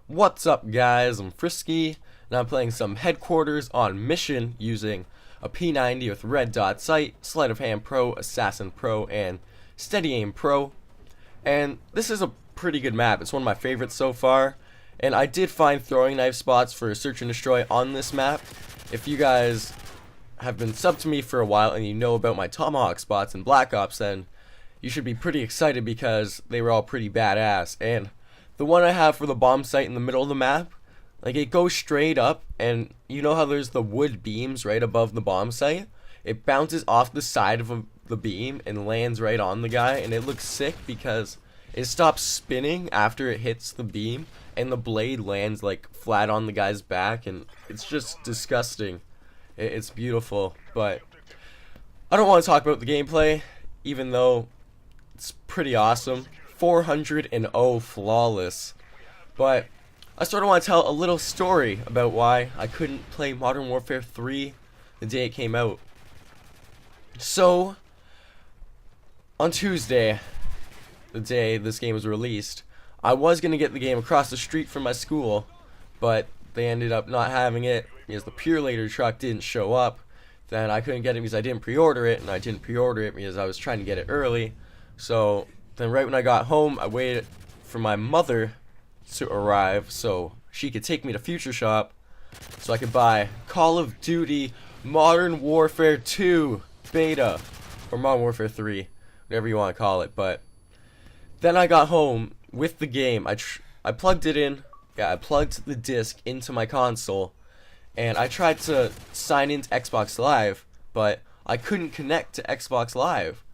What's up, guys? I'm Frisky, and I'm playing some Headquarters on Mission using a P90 with Red Dot Sight, Sleight of Hand Pro, Assassin Pro, and Steady Aim Pro. And this is a pretty good map. It's one of my favorites so far. And I did find throwing knife spots for Search and Destroy on this map. If you guys have been subbed to me for a while and you know about my Tomahawk spots in Black Ops, then you should be pretty excited because they were all pretty badass. And the one I have for the bomb site in the middle of the map, like, it goes straight up, and you know how there's the wood beams right above the bomb site? It bounces off the side of the beam and lands right on the guy, and it looks sick because it stops spinning after it hits the beam, and the blade lands like flat on the guy's back, and it's just disgusting. It's beautiful, but I don't want to talk about the gameplay, even though it's pretty awesome. 400-0 flawless. But I sort of want to tell a little story about why I couldn't play Modern Warfare 3 the day it came out. So, on Tuesday, the day this game was released, I was going to get the game across the street from my school, but they ended up not having it because the Purelator truck didn't show up. Then I couldn't get it because I didn't pre-order it, and I didn't pre-order it because I was trying to get it early. So then right when I got home, I waited for my mother to arrive so she could take me to Future Shop so I could buy Call of Duty Modern Warfare 2 Beta, or Modern Warfare 3, whatever you want to call it. But then I got home with the game. I plugged it in. Yeah, I plugged the disc into my console, and I tried to sign into Xbox Live, but I couldn't connect to Xbox Live.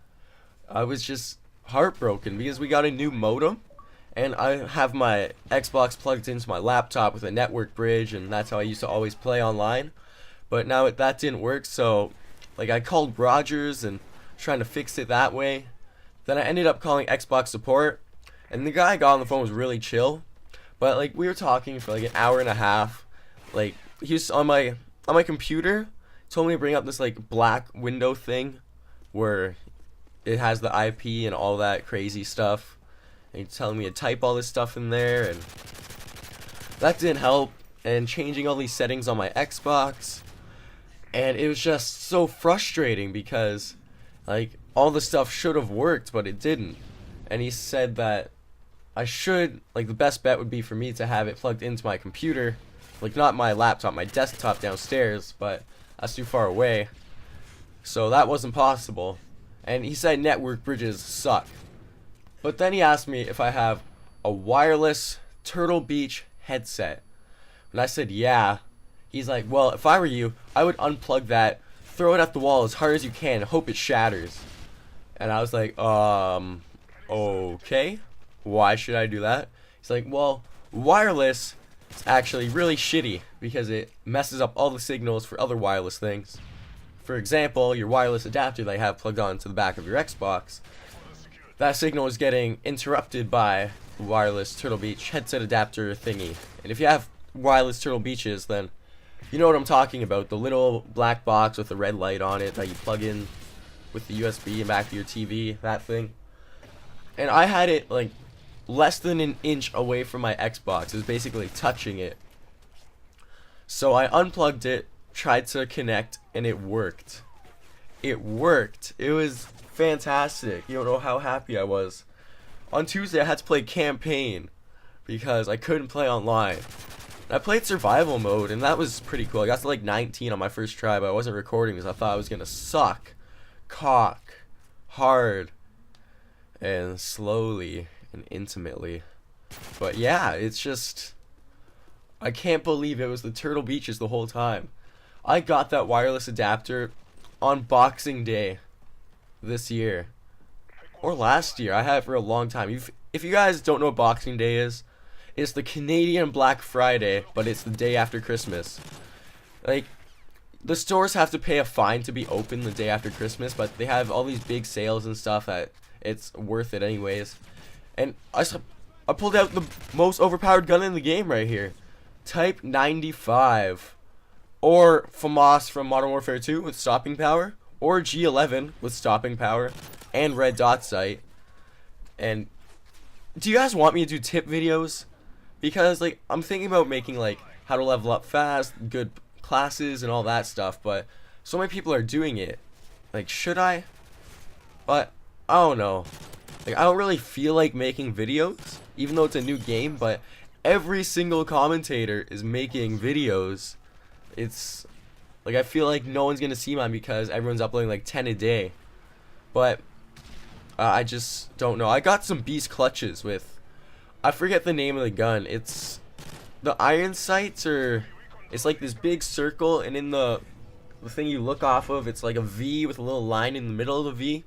I was just heartbroken because we got a new modem, and I have my Xbox plugged into my laptop with a network bridge, and that's how I used to always play online. But now that didn't work, so like I called Rogers and trying to fix it that way. Then I ended up calling Xbox support, and the guy I got on the phone was really chill. But like, we were talking for like an hour and a half. Like, he was on my computer, told me to bring up this like black window thing where it has the IP and all that crazy stuff, and he's telling me to type all this stuff in there, and that didn't help. And changing all these settings on my Xbox, and it was just so frustrating because like all the stuff should have worked, but it didn't. And he said that I should, like, the best bet would be for me to have it plugged into my computer, like not my laptop, my desktop downstairs, but that's too far away, so that wasn't possible. And he said network bridges suck. But then he asked me if I have a wireless Turtle Beach headset. And I said yeah. He's like, well, if I were you, I would unplug that, throw it at the wall as hard as you can, and hope it shatters. And I was like, okay. Why should I do that? He's like, well, wireless is actually really shitty because it messes up all the signals for other wireless things. For example, your wireless adapter that you have plugged onto the back of your Xbox, that signal is getting interrupted by the wireless Turtle Beach headset adapter thingy. And if you have wireless Turtle Beaches, then you know what I'm talking about. The little black box with the red light on it that you plug in with the USB and back to your TV, that thing. And I had it like less than an inch away from my Xbox. It was basically touching it. So I unplugged it, tried to connect, and it worked. It worked. It was fantastic. You don't know how happy I was. On Tuesday, I had to play campaign because I couldn't play online. I played survival mode, and that was pretty cool. I got to like 19 on my first try, but I wasn't recording because I thought I was gonna suck cock hard and slowly and intimately. But yeah, it's just, I can't believe it was the Turtle Beaches the whole time. I got that wireless adapter on Boxing Day this year, or last year. I had it for a long time. If you guys don't know what Boxing Day is, it's the Canadian Black Friday, but it's the day after Christmas. Like, the stores have to pay a fine to be open the day after Christmas, but they have all these big sales and stuff that it's worth it anyways. And I pulled out the most overpowered gun in the game right here. Type 95. Or FAMAS from Modern Warfare 2 with stopping power. Or G11 with stopping power. And red dot sight. And do you guys want me to do tip videos? because like I'm thinking about making like how to level up fast, good classes and all that stuff, but so many people are doing it. Like, should I? But I don't know. Like, I don't really feel like making videos, even though it's a new game, but every single commentator is making videos. It's like I feel like no one's gonna see mine because everyone's uploading like 10 a day. But I just don't know. I got some beast clutches with, I forget the name of the gun. It's the iron sights, or it's like this big circle, and in the thing you look off of, it's like a V with a little line in the middle of the V.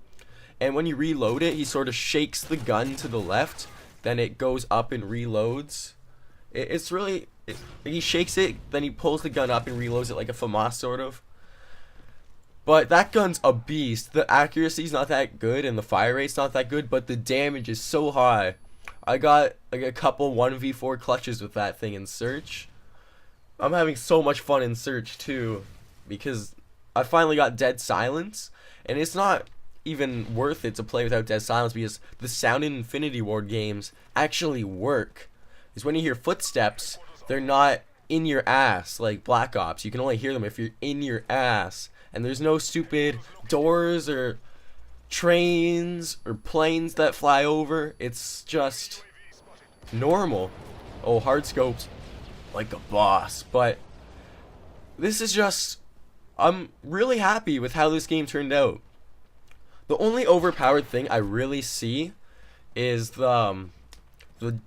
And when you reload it, he sort of shakes the gun to the left, then it goes up and reloads. It's really, he shakes it, then he pulls the gun up and reloads it like a FAMAS sort of. But that gun's a beast. The accuracy's not that good and the fire rate's not that good, but the damage is so high. I got like a couple 1v4 clutches with that thing in Search. I'm having so much fun in Search too, because I finally got Dead Silence, and it's not even worth it to play without Dead Silence because the sound in Infinity Ward games actually work. Because when you hear footsteps, they're not in your ass like Black Ops. You can only hear them if you're in your ass. And there's no stupid doors or trains or planes that fly over. It's just normal. Oh, hard scopes like a boss. But this is just, I'm really happy with how this game turned out. The only overpowered thing I really see is the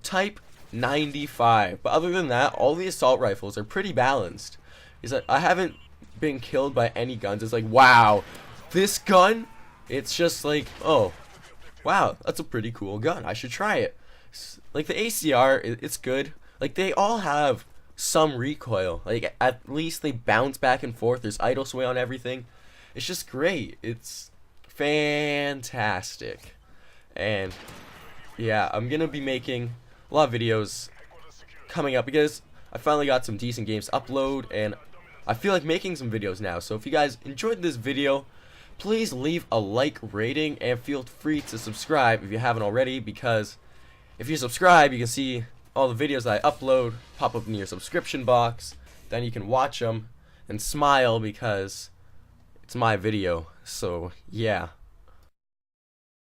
Type 95. But other than that, all the assault rifles are pretty balanced. Is that I haven't been killed by any guns. It's like, wow, this gun, it's just like, oh, wow, that's a pretty cool gun. I should try it. Like the ACR, it's good. Like they all have some recoil. Like at least they bounce back and forth. There's idle sway on everything. It's just great. It's fantastic. And yeah, I'm gonna be making a lot of videos coming up because I finally got some decent games to upload, and I feel like making some videos now. So if you guys enjoyed this video, please leave a like, rating, and feel free to subscribe if you haven't already, because if you subscribe, you can see all the videos that I upload pop up in your subscription box. Then you can watch them and smile because it's my video. So yeah.